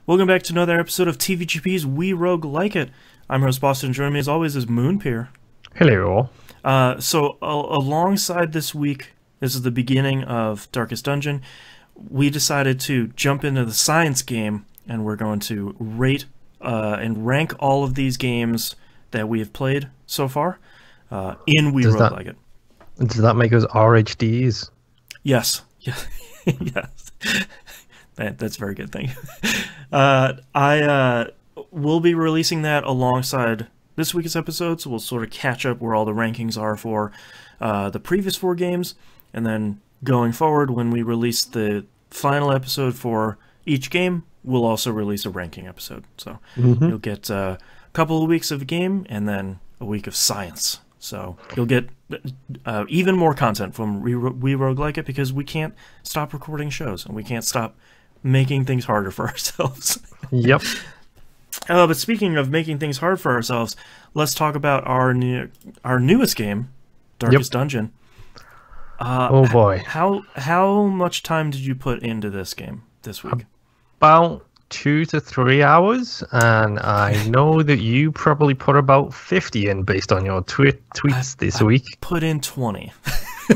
Welcome back to another episode of TVGP's We Rogue Like It. I'm host Boston. Joining me as always is Moonpeer. Hello. Alongside this week, this is the beginning of Darkest Dungeon. We decided to jump into the science game, and we're going to rate and rank all of these games that we have played so far in We Rogue Like It. Does that make us RHDs? Yes. Yes. That's very good. Thank you. I will be releasing that alongside this week's episode, so we'll sort of catch up where all the rankings are for the previous 4 games, and then going forward, when we release the final episode for each game, we'll also release a ranking episode. So you'll get a couple of weeks of game and then a week of science. So you'll get even more content from We Rogue Like It, because we can't stop recording shows and we can't stop making things harder for ourselves. Yep. But speaking of making things hard for ourselves, let's talk about our newest game, Darkest Dungeon. Oh boy. How much time did you put into this game this week? About 2 to 3 hours, and I know that you probably put about 50 in based on your tweets this week. Put in 20.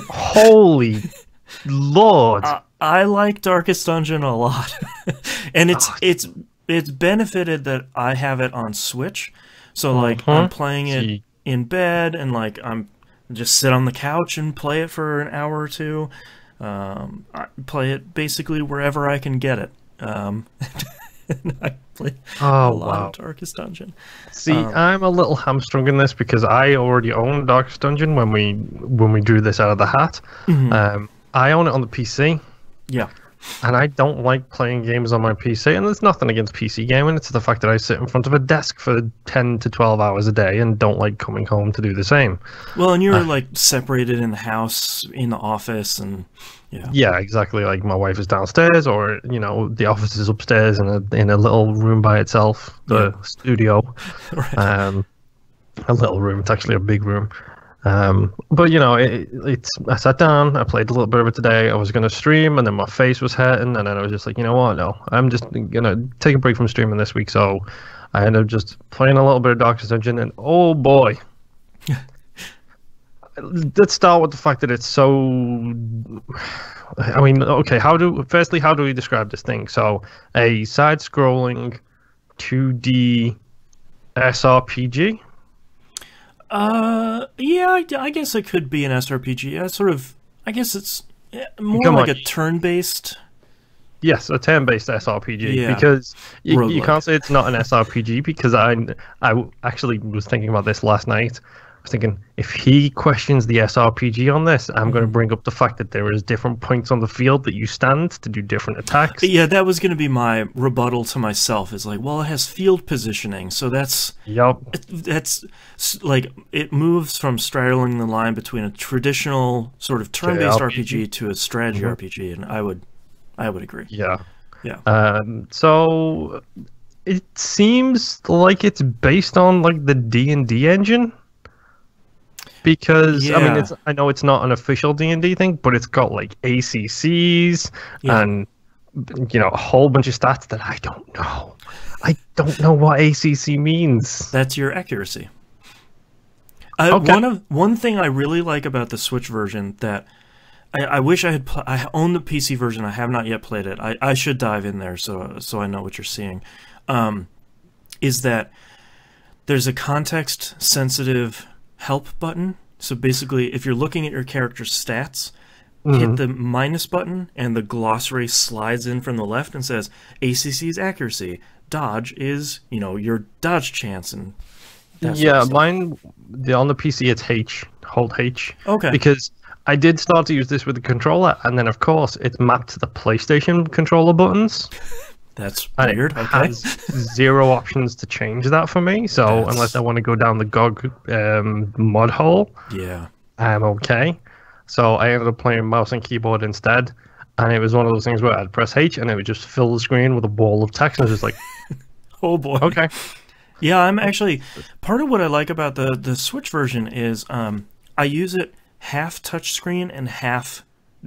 Holy Lord. I like Darkest Dungeon a lot. And it's benefited that I have it on Switch. So like I'm playing it in bed, and like I'm just sit on the couch and play it for an hour or two. I play it basically wherever I can get it. I play a lot of Darkest Dungeon. See, I'm a little hamstrung in this because I already own Darkest Dungeon when we drew this out of the hat. I own it on the PC. Yeah. And I don't like playing games on my PC, and there's nothing against PC gaming. It's the fact that I sit in front of a desk for 10 to 12 hours a day and don't like coming home to do the same. Well, and you're like separated in the house, in the office, and yeah, exactly. Like my wife is downstairs, or the office is upstairs in a little room by itself, the studio. Right. A little room. It's actually a big room. But I sat down, I played a little bit of it today. I was going to stream, and then my face was hurting, and then I was just like, you know what, no, I'm just going to take a break from streaming this week. So I ended up just playing a little bit of Darkest Dungeon, and oh boy. Let's start with the fact that it's so... I mean, okay, how do we describe this thing? So, a side-scrolling 2D SRPG? Yeah, I guess it could be an SRPG. I guess it's more like a turn-based... Yes, a turn-based SRPG. Yeah. Because you can't say it's not an SRPG, because I actually was thinking about this last night. I was thinking, if he questions the SRPG on this, I'm going to bring up the fact that there is different points on the field that you stand to do different attacks. Yeah, that was going to be my rebuttal to myself. Is like, well, it has field positioning, so that's like, it moves from straddling the line between a traditional sort of turn-based RPG to a strategy RPG, and I would agree. Yeah. So it seems like it's based on like the D&D engine. Because I mean, I know it's not an official D&D thing, but it's got like ACCs and a whole bunch of stats that I don't know. I don't know what ACC means. That's your accuracy. One thing I really like about the Switch version that I wish I had. I own the PC version. I have not yet played it. I should dive in there so I know what you're seeing. Is that there's a context sensitive help button. So basically, if you're looking at your character's stats, hit the minus button, and the glossary slides in from the left and says ACC's accuracy, dodge is your dodge chance, and that sort of stuff. Mine on the PC it's H, hold H. Okay. Because I did start to use this with the controller, and then of course it's mapped to the PlayStation controller buttons. That's weird. It has 0 options to change that for me. So unless I want to go down the GOG mod hole, I'm okay. So I ended up playing mouse and keyboard instead, and it was one of those things where I'd press H and it would just fill the screen with a wall of text, and I was just like, oh boy. Okay. Yeah, I'm actually, part of what I like about the Switch version is I use it half touchscreen and half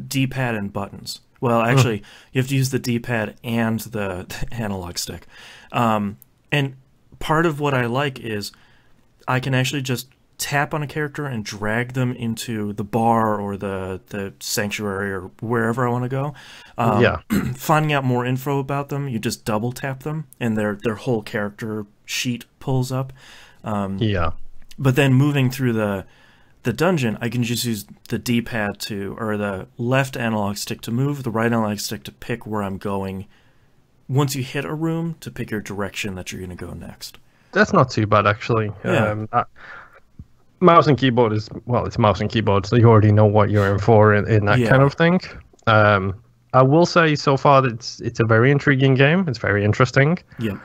D-pad and buttons, Well, actually, you have to use the D-pad and the analog stick. And part of what I like is I can actually just tap on a character and drag them into the bar or the sanctuary or wherever I want to go. Yeah. Finding out more info about them, you just double tap them, and their whole character sheet pulls up. Yeah. But then moving through the dungeon, I can just use the D-pad or the left analog stick to move, the right analog stick to pick where I'm going. Once you hit a room, to pick your direction that you're going to go next. That's not too bad, actually. Yeah. Mouse and keyboard is, well, it's mouse and keyboard, so you already know what you're in for in that kind of thing. I will say so far that it's a very intriguing game. It's very interesting. Yeah.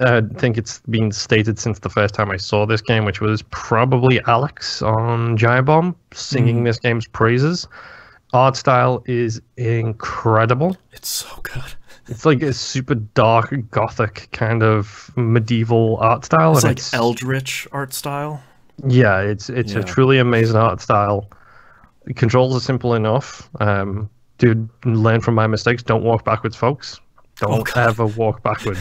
I think it's been stated since the first time I saw this game, which was probably Alex on Giant Bomb singing this game's praises. Art style is incredible. It's so good. It's like a super dark, gothic kind of medieval art style. It's and like Eldritch art style. Yeah, it's a truly amazing art style. The controls are simple enough. Dude, learn from my mistakes. Don't walk backwards, folks. Don't ever walk backwards.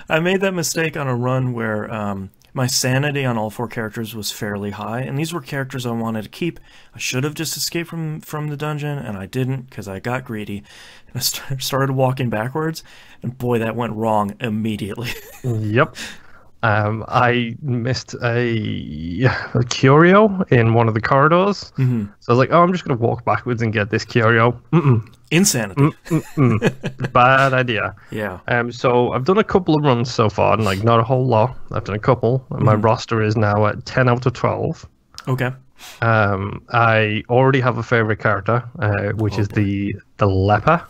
I made that mistake on a run where my sanity on all 4 characters was fairly high, and these were characters I wanted to keep. I should have just escaped from the dungeon, and I didn't because I got greedy. And I started walking backwards, and boy, that went wrong immediately. Yep. I missed a curio in one of the corridors. So I was like, oh, I'm just going to walk backwards and get this curio. Insanity. Bad idea. Yeah. So I've done a couple of runs so far, and like not a whole lot. I've done a couple. My roster is now at 10 out of 12. Okay. I already have a favorite character, which is the leper.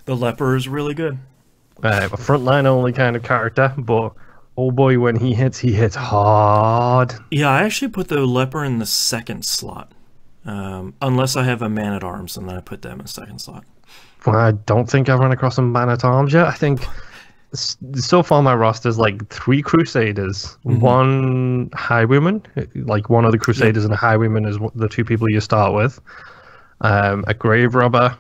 The leper is really good. A frontline only kind of character, but oh boy, when he hits hard. Yeah, I actually put the leper in the 2nd slot. Unless I have a man-at-arms, and then I put them in the 2nd slot. Well, I don't think I've run across a man-at-arms yet. I think so far my roster's like 3 Crusaders, 1 Highwayman, like one of the Crusaders and a Highwayman is the 2 people you start with. A Grave Robber,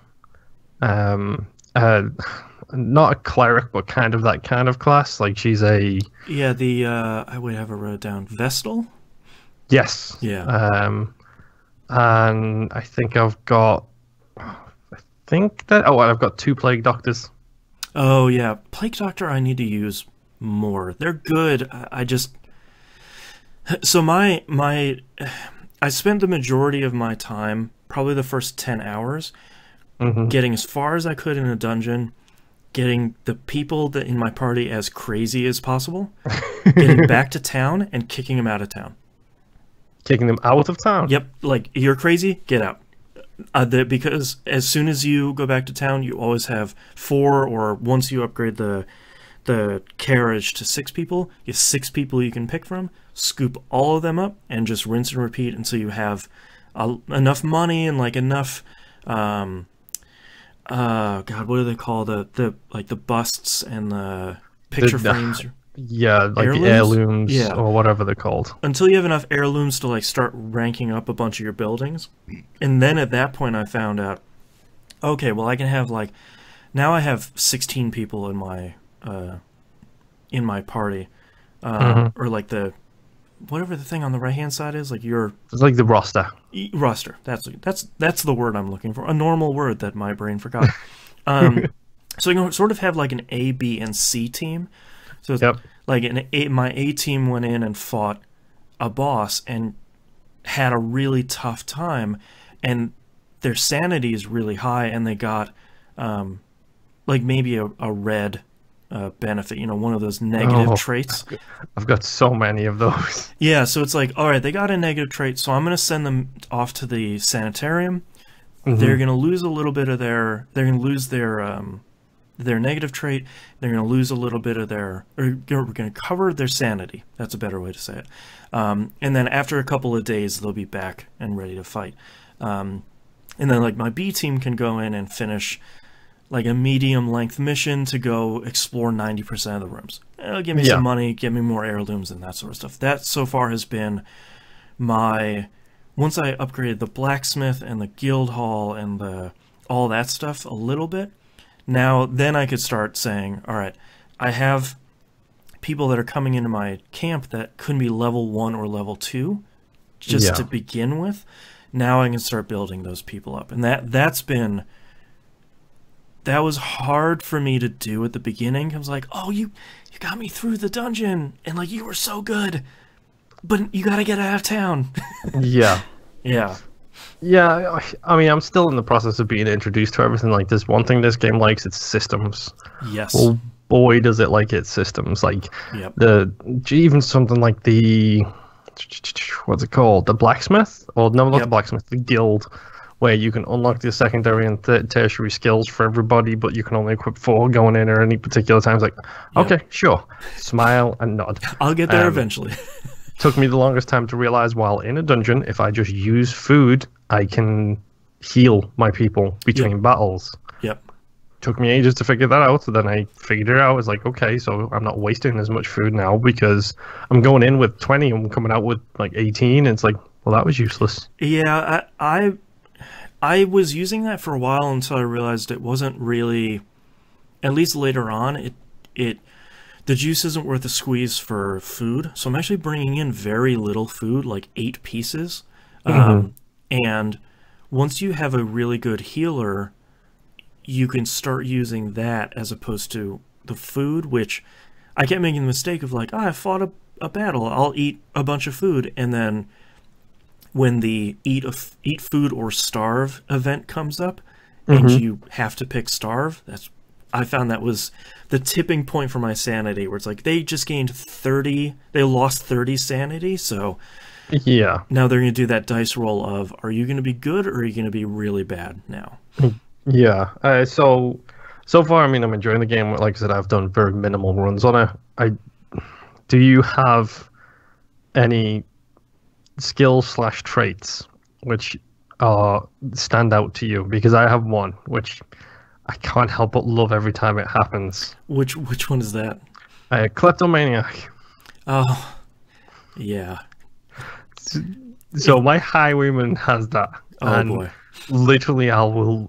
not a cleric, but kind of that kind of class. Like she's a I would have her wrote down Vestal. Yes. Yeah. And I think I've got. I've got 2 Plague Doctors. Oh yeah, Plague Doctor. I need to use more. They're good. I spent the majority of my time, probably the first 10 hours, getting as far as I could in a dungeon, getting the people that in my party as crazy as possible, getting back to town, and kicking them out of town. Kicking them out of town? Yep. Like, you're crazy, get out. Because as soon as you go back to town, you always have 4, or once you upgrade the carriage to 6 people, you have 6 people you can pick from, scoop all of them up, and just rinse and repeat until you have enough money and like enough God, what do they call the busts and the picture frames? Yeah, like the heirlooms or whatever they're called. Until you have enough heirlooms to like start ranking up a bunch of your buildings. And then at that point I found out, okay, well I can have like, now I have 16 people in my party. Or like whatever the thing on the right hand side is, like it's like the roster. Roster. That's the word I'm looking for. A normal word that my brain forgot. So you can sort of have like an A, B, and C team. So like my A team went in and fought a boss and had a really tough time, and their sanity is really high, and they got like maybe a red benefit, one of those negative traits. I've got so many of those. Yeah, so it's like, all right, they got a negative trait, so I'm going to send them off to the sanitarium. They're going to lose a little bit of they're going to lose their negative trait. They're going to lose a little bit of we're going to cover their sanity. That's a better way to say it. And then after a couple of days, they'll be back and ready to fight. And then like my B team can go in and finish like a medium length mission to go explore 90% of the rooms. It'll give me some money, give me more heirlooms and that sort of stuff. That so far has been once I upgraded the blacksmith and the guild hall and the all that stuff a little bit, now then I could start saying, all right, I have people that are coming into my camp that couldn't be level 1 or level 2 just to begin with. Now I can start building those people up. And that was hard for me to do at the beginning. I was like, oh, you got me through the dungeon, and like, you were so good, but you got to get out of town. Yeah. Yeah. Yeah, I mean, I'm still in the process of being introduced to everything. Like, there's one thing this game likes, it's systems. Yes. Well, boy, does it like its systems. Like, Yep. even something like the, what's it called? The blacksmith? Or no, not the blacksmith, the guild, where you can unlock the secondary and tertiary skills for everybody, but you can only equip 4 going in at any particular time. It's like, okay, sure. Smile and nod. I'll get there eventually. Took me the longest time to realize while in a dungeon, if I just use food, I can heal my people between battles. Yep. Took me ages to figure that out. So then I figured it out. I was like, okay, so I'm not wasting as much food now because I'm going in with 20 and I'm coming out with like 18. And it's like, well, that was useless. Yeah, I was using that for a while until I realized it wasn't really, at least later on, the juice isn't worth the squeeze for food. So I'm actually bringing in very little food, like 8 pieces. And once you have a really good healer, you can start using that as opposed to the food, which I kept making the mistake of like, I fought a battle, I'll eat a bunch of food, and then when the eat food or starve event comes up, and you have to pick starve, I found that was the tipping point for my sanity, where it's like they just gained 30, they lost 30 sanity, so yeah, now they're going to do that dice roll of, are you going to be good or are you going to be really bad now? Yeah. So far, I mean, I'm enjoying the game. Like I said, I've done very minimal runs on it. Do you have any skills/traits which stand out to you? Because I have one which I can't help but love every time it happens. Which one is that? Kleptomaniac. Oh, yeah. So my highwayman has that. Oh boy. Literally,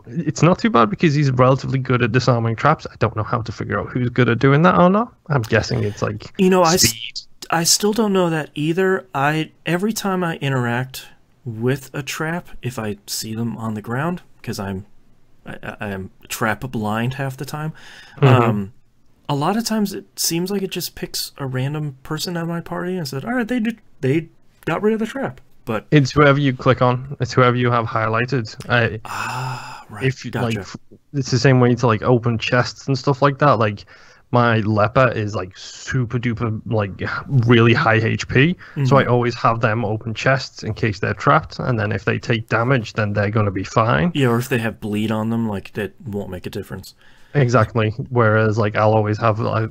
it's not too bad because he's relatively good at disarming traps. I don't know how to figure out who's good at doing that or not. I'm guessing it's like speed. I still don't know that either. Every time I interact with a trap, if I see them on the ground, because I am trap blind half the time, a lot of times it seems like it just picks a random person out of my party and said, all right, they got rid of the trap. But it's whoever you click on. It's whoever you have highlighted. Right. If you Gotcha. like, it's the same way to like open chests and stuff like that. Like my leper is like super duper like really high HP, so I always have them open chests in case they're trapped. And then if they take damage, then they're gonna be fine. Yeah, or if they have bleed on them, like that won't make a difference. Exactly. Whereas like I'll always have my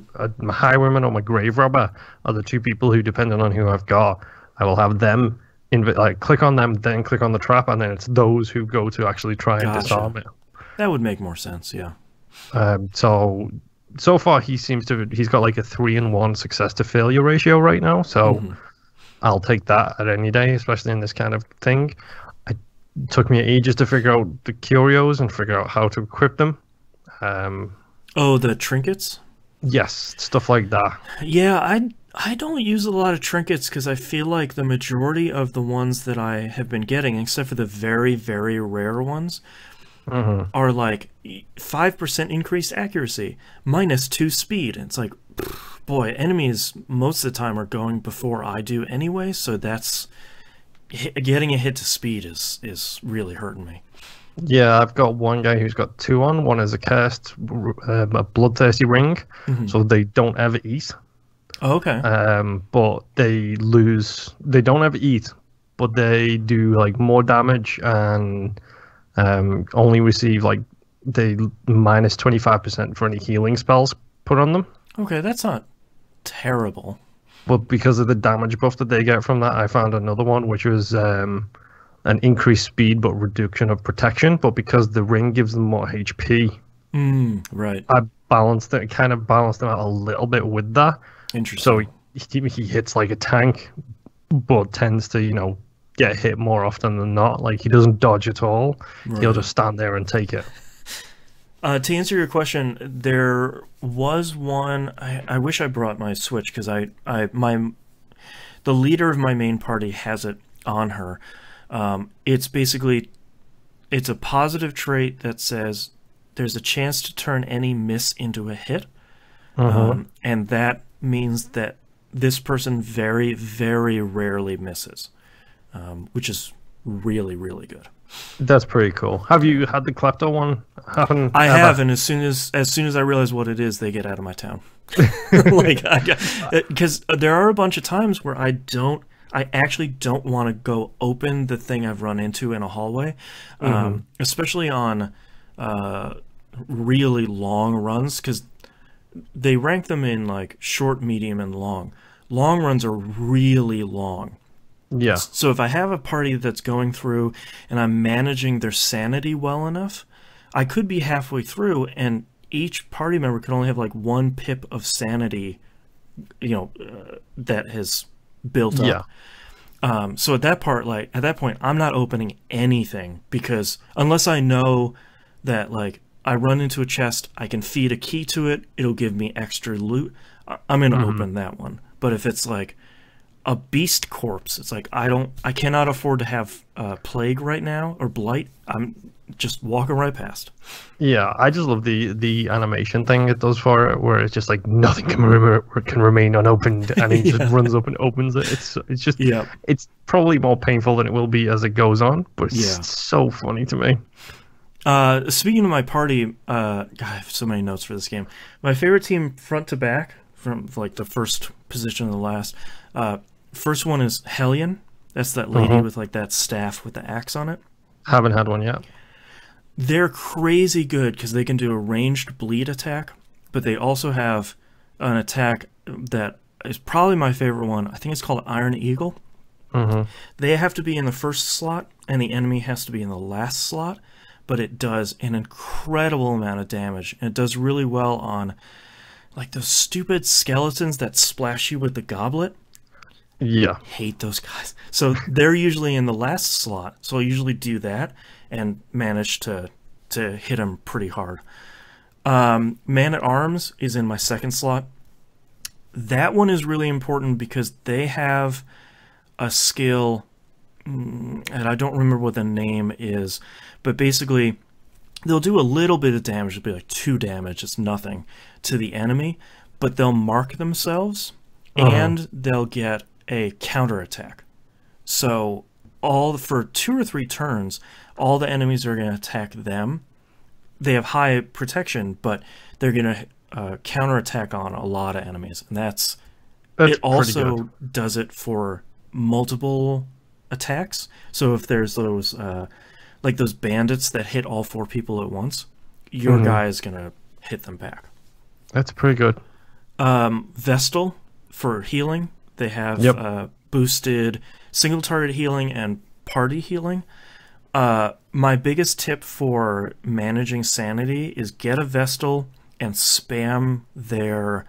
highwayman or my grave robber are the 2 people who, depending on who I've got, I will have them. Click on them, then click on the trap, and then it's those who go to actually try and disarm it. That would make more sense, yeah. So far he's got like a 3-in-1 success to failure ratio right now. So I'll take that at any day, especially in this kind of thing. It took me ages to figure out the curios and figure out how to equip them. The trinkets? Yes, stuff like that. Yeah, I don't use a lot of trinkets because I feel like the majority of the ones that I have been getting, except for the very, very rare ones, are like 5% increased accuracy, -2 speed. And it's like, boy, enemies most of the time are going before I do anyway, so that's getting a hit to speed is really hurting me. Yeah, I've got one guy who's got 2 on. One is a cursed, a bloodthirsty ring, so they don't ever eat. Oh, okay. But they don't ever eat, but they do like more damage and only receive like they -25% for any healing spells put on them. Okay, that's not terrible. But because of the damage buff that they get from that, I found another one which was an increased speed but reduction of protection. But because the ring gives them more HP, right. I kind of balanced them out a little bit with that. Interesting. So he hits like a tank, but tends to, get hit more often than not. Like, he doesn't dodge at all. Right. He'll just stand there and take it. To answer your question, there was one. I wish I brought my Switch because the leader of my main party has it on her. It's a positive trait that says there's a chance to turn any miss into a hit, and that means that this person very, very rarely misses, which is really, really good. That's pretty cool. Have you had the Klepto one happen? I have, and as soon as I realize what it is, they get out of my town. Like, because there are a bunch of times where I actually don't want to go open the thing I've run into in a hallway, especially on really long runs, because they rank them in like short, medium, and long. Long runs are really long. Yeah. So if I have a party that's going through and I'm managing their sanity well enough, I could be halfway through and each party member could only have like 1 pip of sanity, that has built up. So at that point, I'm not opening anything, because unless I know that, like, I run into a chest, I can feed a key to it, it'll give me extra loot, I'm going to open that one. But if it's like a beast corpse, it's like I cannot afford to have plague right now, or blight. I'm just walking right past. Yeah, I just love the animation thing it does for it, where it's just like nothing can remain unopened, and he just runs up and opens it. It's just it's probably more painful than it will be as it goes on, but it's so funny to me. Speaking of my party, God, I have so many notes for this game. My favorite team front to back, from like the first position to the last. First one is Hellion. That's that lady with like that staff with the axe on it. Haven't had one yet. They're crazy good because they can do a ranged bleed attack, but they also have an attack that is probably my favorite one. I think it's called Iron Eagle. They have to be in the first slot, and the enemy has to be in the last slot, but it does an incredible amount of damage, and it does really well on like those stupid skeletons that splash you with the goblet. Yeah. I hate those guys. So they're usually in the last slot, so I usually do that and manage to hit them pretty hard. Man at Arms is in my second slot. That one is really important because they have a skill, and I don't remember what the name is, but basically they'll do a little bit of damage. It'll be like 2 damage, it's nothing, to the enemy, but they'll mark themselves, and they'll get a counterattack. So for 2 or 3 turns, all the enemies are going to attack them. They have high protection, but they're going to counterattack on a lot of enemies, and that's it. Also does it for multiple attacks. So if there's those like those bandits that hit all 4 people at once, your guy is going to hit them back. That's pretty good. Vestal for healing. They have boosted single target healing and party healing. My biggest tip for managing sanity is get a Vestal and spam their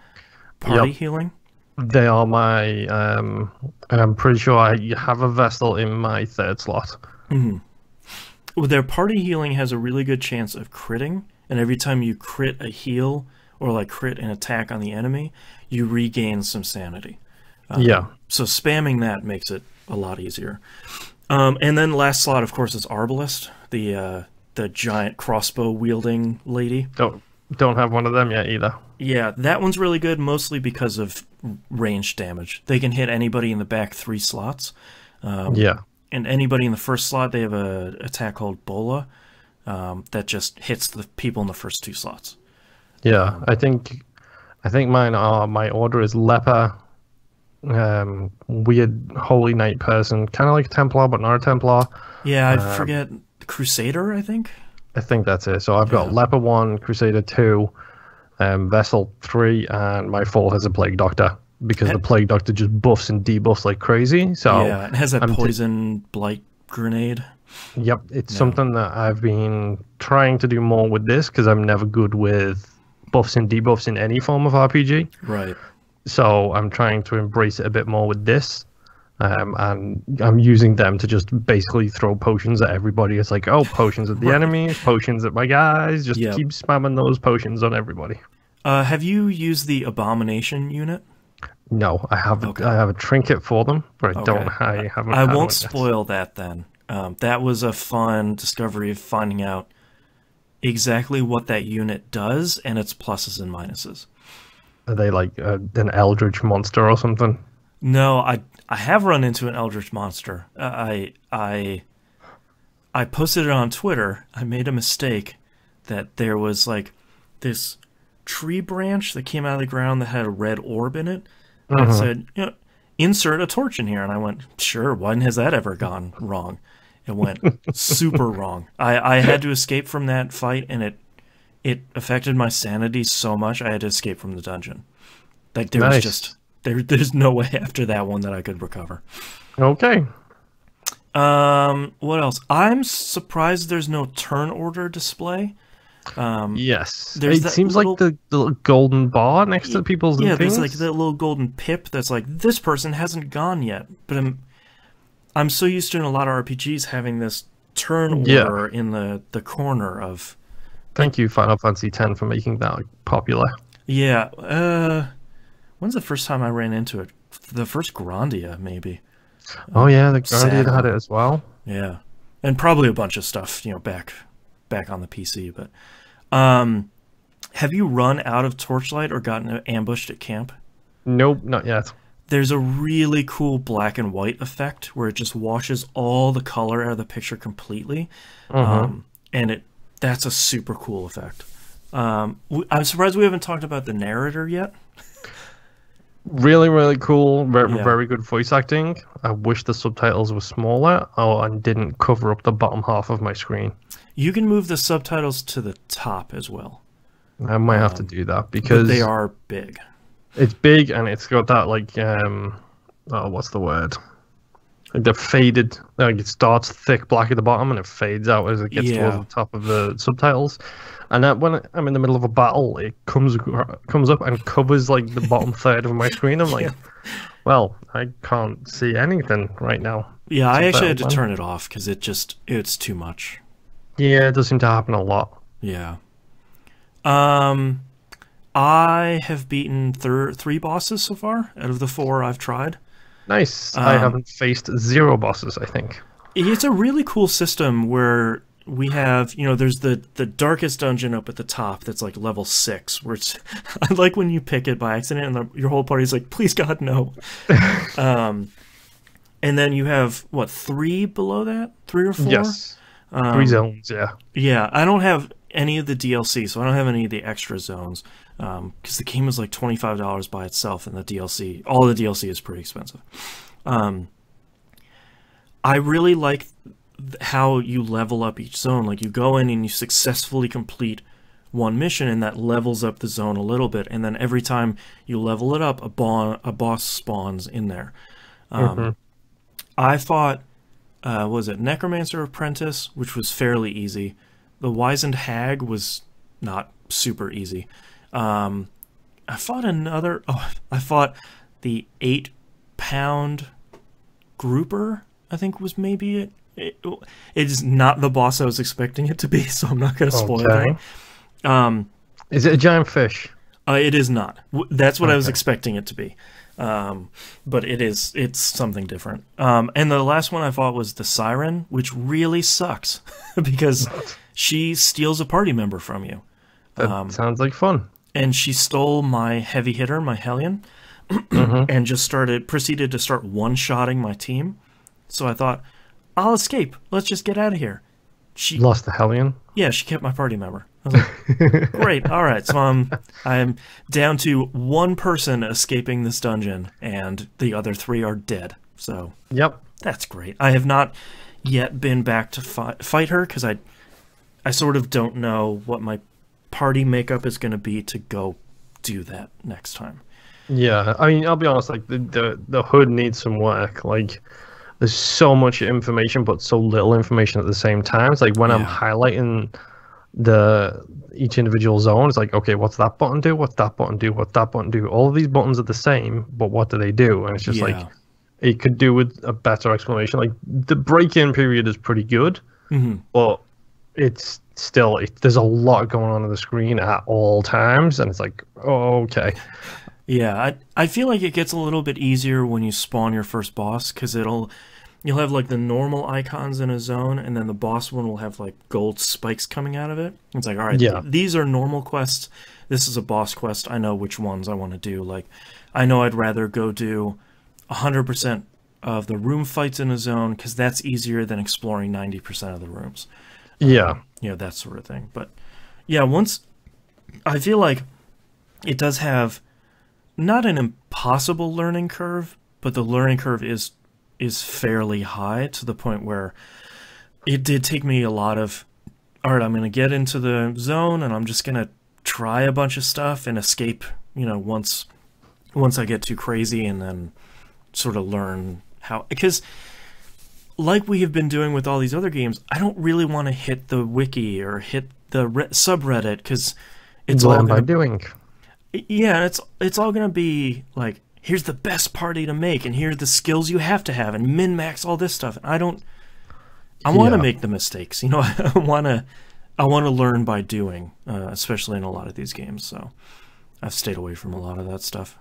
party healing. They are my, and I'm pretty sure I have a Vestal in my 3rd slot. Well, their party healing has a really good chance of critting, and every time you crit a heal or like crit an attack on the enemy, you regain some sanity. So spamming that makes it a lot easier. And then last slot, of course, is Arbalest, the giant crossbow wielding lady. Don't have one of them yet either. Yeah, that one's really good, mostly because of range damage. They can hit anybody in the back 3 slots. And anybody in the first slot, they have a attack called Bola that just hits the people in the first 2 slots. Yeah, I think mine are, my order is Leper, weird Holy Knight person, kind of like a Templar, but not a Templar. Yeah, I forget, Crusader, I think? I think that's it. So I've got Leper 1, Crusader 2, Vessel 3, and my 4 has a Plague Doctor, because the Plague Doctor just buffs and debuffs like crazy. So yeah, it has that poison blight grenade. Yep, it's something that I've been trying to do more with this, because I'm never good with buffs and debuffs in any form of RPG. Right. So I'm trying to embrace it a bit more with this. and I'm using them to just basically throw potions at everybody. It's like, oh, potions at the enemies, potions at my guys. Just Yep. keep spamming those potions on everybody. Have you used the Abomination unit? No, I have Okay. I have a trinket for them, but I Okay. don't. I haven't. I had won't one yet. spoil that then. That was a fun discovery of finding out exactly what that unit does and its pluses and minuses. Are they like an eldritch monster or something? No, I have run into an Eldritch monster. I posted it on Twitter. I made a mistake that there was like this tree branch that came out of the ground that had a red orb in it. And it said, you know, insert a torch in here. And I went, sure, when has that ever gone wrong? It went super wrong. I had to escape from that fight, and it affected my sanity so much I had to escape from the dungeon. Like there was Nice. just there's no way after that one that I could recover. Okay. What else? I'm surprised there's no turn order display. Yes. there's It that seems little- like the little golden bar next to people's Yeah, things. there's like that little golden pip that's like this person hasn't gone yet. But I'm so used to in a lot of RPGs having this turn Yeah. order in the corner of Thank you, Final Fantasy X, for making that popular. yeah. When's the first time I ran into it? The first Grandia, maybe. Oh yeah, the Guardian Saturn. had it as well. Yeah, and probably a bunch of stuff, you know, back on the PC. But have you run out of Torchlight or gotten ambushed at camp? Nope, not yet. There's a really cool black and white effect where it just washes all the color out of the picture completely, and that's a super cool effect. I'm surprised we haven't talked about the narrator yet. Really, really cool. Very, Yeah. very good voice acting. I wish the subtitles were smaller and didn't cover up the bottom half of my screen. You can move the subtitles to the top as well, I might have to do that but because they are big. it's big and it's got that like what's the word? Like the faded, like it starts thick black at the bottom and it fades out as it gets Yeah. towards the top of the subtitles. And that when I'm in the middle of a battle, it comes up and covers like the bottom third of my screen. I'm like, well, I can't see anything right now. Yeah, I It's a actually had to better one. turn it off because it's too much. Yeah, it does seem to happen a lot. Yeah. I have beaten 3 bosses so far out of the 4 I've tried. Nice. I haven't faced 0 bosses, I think. It's a really cool system where we have, you know, there's the darkest dungeon up at the top that's like level 6, where it's, I like when you pick it by accident and your whole party's like, please God, no. And then you have, what, 3 below that? 3 or 4? Yes. 3 zones, yeah. Yeah, I don't have any of the DLC, so I don't have any of the extra zones, because the game is like $25 by itself, and the DLC, all the DLC is pretty expensive. I really like how you level up each zone. Like you go in and you successfully complete one mission, and that levels up the zone a little bit, and then every time you level it up, a boss spawns in there. I fought, was it Necromancer Apprentice, which was fairly easy. The Wizened Hag was not super easy. I fought another. Oh, I fought the 8-pound grouper. I think was maybe it. It is not the boss I was expecting it to be, so I'm not going to spoil Okay. that. Is it a giant fish? It is not. That's what I was Okay. expecting it to be. But it's something different. And the last one I fought was the Siren, which really sucks because she steals a party member from you. That sounds like fun. And she stole my heavy hitter, my Hellion, and just proceeded to start one-shotting my team. So I thought, I'll escape. Let's just get out of here. She Lost the Hellion. Yeah, she kept my party member. I was like, great, all right. So I'm down to 1 person escaping this dungeon, and the other 3 are dead. So Yep. that's great. I have not yet been back to fight her because I sort of don't know what my party makeup is going to be to go do that next time. Yeah, I mean, I'll be honest. Like the hood needs some work. Like, there's so much information, but so little information at the same time. It's like when I'm Yeah. highlighting each individual zone, it's like, okay, what's that button do? What's that button do? What's that button do? All of these buttons are the same, but what do they do? And it's just like, Yeah. it could do with a better explanation. Like the break-in period is pretty good, but it's still there's a lot going on the screen at all times, and it's like, oh, okay. Yeah, I feel like it gets a little bit easier when you spawn your first boss, because you'll have like the normal icons in a zone, and then the boss one will have like gold spikes coming out of it. It's like, all right, these are normal quests. This is a boss quest. I know which ones I want to do. Like, I know I'd rather go do 100% of the room fights in a zone, because that's easier than exploring 90% of the rooms. Yeah. You know, that sort of thing. But yeah, I feel like it does have not an impossible learning curve, but the learning curve is fairly high, to the point where it did take me a lot of, all right, I'm going to get into the zone and I'm just going to try a bunch of stuff and escape, you know, once I get too crazy, and then sort of learn how, because like we have been doing with all these other games, I don't really want to hit the wiki or hit the subreddit, because it's all by doing. Yeah, it's all gonna be like, here's the best party to make, and here's the skills you have to have, and min-max all this stuff. And I want to make the mistakes, you know. I want to learn by doing, especially in a lot of these games. So I've stayed away from a lot of that stuff.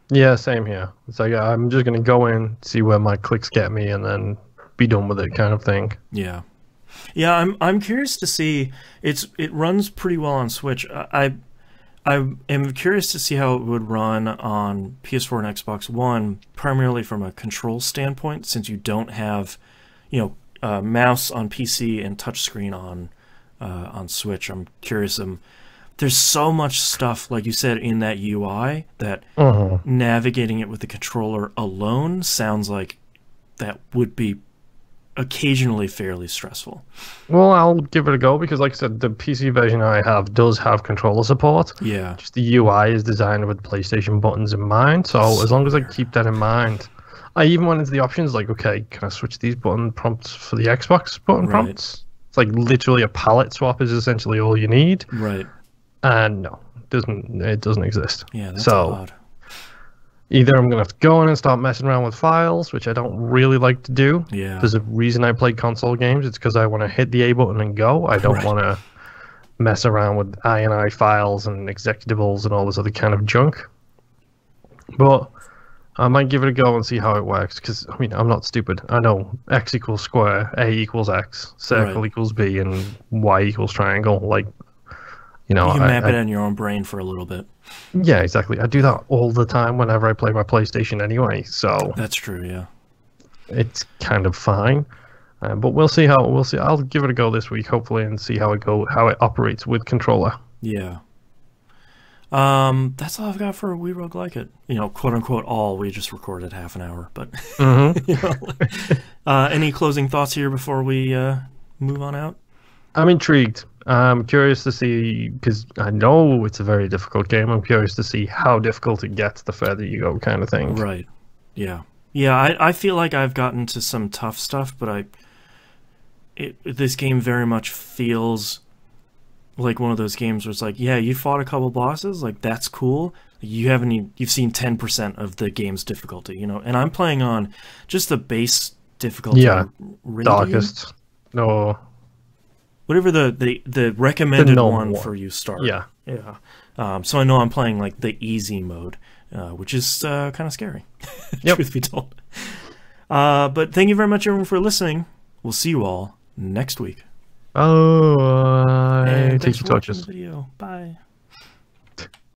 Yeah, same here. It's like, I'm just gonna go in, see where my clicks get me, and then be done with it, kind of thing. Yeah, I'm curious to see. It runs pretty well on Switch. I am curious to see how it would run on PS4 and Xbox One, primarily from a control standpoint, since you don't have, you know, mouse on PC and touchscreen on Switch. I'm curious. There's so much stuff, like you said, in that UI that navigating it with the controller alone sounds like that would be occasionally fairly stressful. Well, I'll give it a go, because like I said, the PC version I have does have controller support. Yeah. Just the UI is designed with PlayStation buttons in mind, so as long as I keep that in mind, I even went into the options like, okay, can I switch these button prompts for the Xbox button prompts? It's like literally a palette swap is essentially all you need. Right. And no, it doesn't exist. Yeah, that's odd. Either I'm going to have to go in and start messing around with files, which I don't really like to do. Yeah. There's a reason I play console games. It's because I want to hit the A button and go. I don't want to mess around with INI files and executables and all this other kind of junk. But I might give it a go and see how it works, because, I mean, I'm not stupid. I know X equals square, A equals X, circle equals B, and Y equals triangle. Like, you know, you can map it in your own brain for a little bit. Yeah, exactly. I do that all the time whenever I play my PlayStation anyway, so that's true. Yeah, it's kind of fine. But we'll see. I'll give it a go this week, hopefully, and see how it operates with controller. Yeah. That's all I've got for We Rogue Like It. You know, quote unquote all. We just recorded half an hour, but you know, any closing thoughts here before we move on out? I'm intrigued. I'm curious to see, because I know it's a very difficult game. I'm curious to see how difficult it gets the further you go, kind of thing. Right. Yeah. Yeah. I feel like I've gotten to some tough stuff, but this game very much feels like one of those games where it's like, yeah, you fought a couple bosses, like that's cool. You've seen 10% of the game's difficulty, you know. And I'm playing on just the base difficulty. Yeah. Darkest. No. Whatever the recommended one for you start. Yeah. Yeah. So I know I'm playing like the easy mode, which is kind of scary, truth be told. But thank you very much, everyone, for listening. We'll see you all next week. Oh, and thanks take for your watching touches. the video. Bye.